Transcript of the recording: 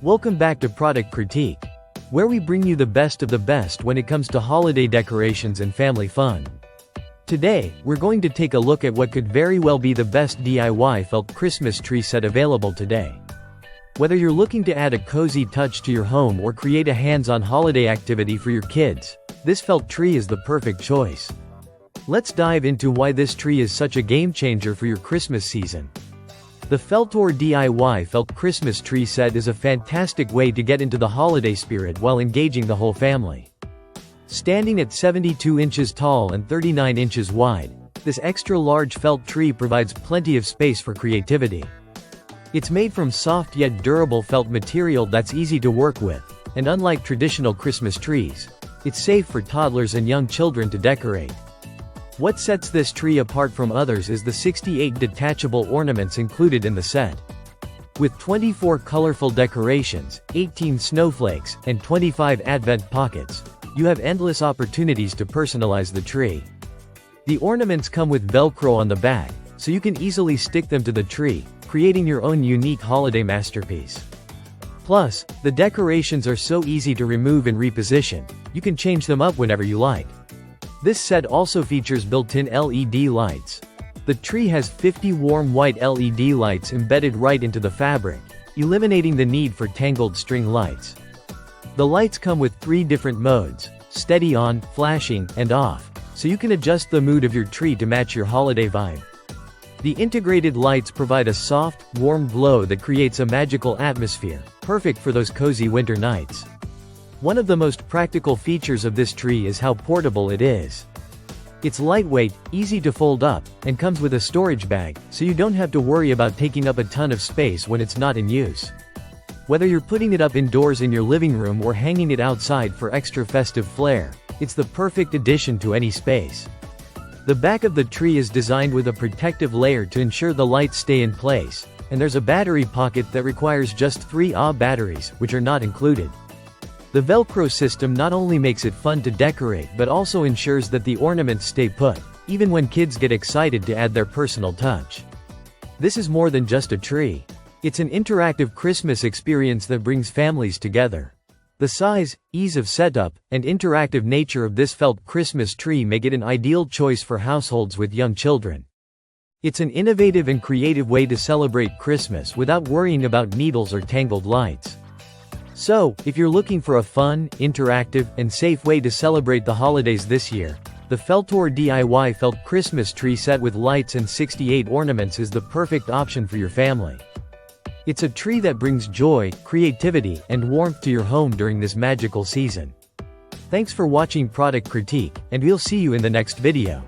Welcome back to Product Critique, where we bring you the best of the best when it comes to holiday decorations and family fun. Today, we're going to take a look at what could very well be the best DIY felt Christmas tree set available today. Whether you're looking to add a cozy touch to your home or create a hands-on holiday activity for your kids, this felt tree is the perfect choice. Let's dive into why this tree is such a game changer for your Christmas season. The Feltor DIY felt Christmas tree set is a fantastic way to get into the holiday spirit while engaging the whole family. Standing at 72 inches tall and 39 inches wide, this extra-large felt tree provides plenty of space for creativity. It's made from soft yet durable felt material that's easy to work with, and unlike traditional Christmas trees, it's safe for toddlers and young children to decorate. What sets this tree apart from others is the 68 detachable ornaments included in the set. With 24 colorful decorations, 18 snowflakes, and 25 advent pockets, you have endless opportunities to personalize the tree. The ornaments come with Velcro on the back, so you can easily stick them to the tree, creating your own unique holiday masterpiece. Plus, the decorations are so easy to remove and reposition, you can change them up whenever you like. This set also features built-in LED lights. The tree has 50 warm white LED lights embedded right into the fabric, eliminating the need for tangled string lights. The lights come with 3 different modes: steady on, flashing, and off, so you can adjust the mood of your tree to match your holiday vibe. The integrated lights provide a soft, warm glow that creates a magical atmosphere, perfect for those cozy winter nights. One of the most practical features of this tree is how portable it is. It's lightweight, easy to fold up, and comes with a storage bag, so you don't have to worry about taking up a ton of space when it's not in use. Whether you're putting it up indoors in your living room or hanging it outside for extra festive flair, it's the perfect addition to any space. The back of the tree is designed with a protective layer to ensure the lights stay in place, and there's a battery pocket that requires just 3 Ah batteries, which are not included. The Velcro system not only makes it fun to decorate but also ensures that the ornaments stay put, even when kids get excited to add their personal touch. This is more than just a tree. It's an interactive Christmas experience that brings families together. The size, ease of setup, and interactive nature of this felt Christmas tree make it an ideal choice for households with young children. It's an innovative and creative way to celebrate Christmas without worrying about needles or tangled lights. So, if you're looking for a fun, interactive, and safe way to celebrate the holidays this year, the Feltor DIY felt Christmas tree set with lights and 68 ornaments is the perfect option for your family. It's a tree that brings joy, creativity, and warmth to your home during this magical season. Thanks for watching Product Critique, and we'll see you in the next video.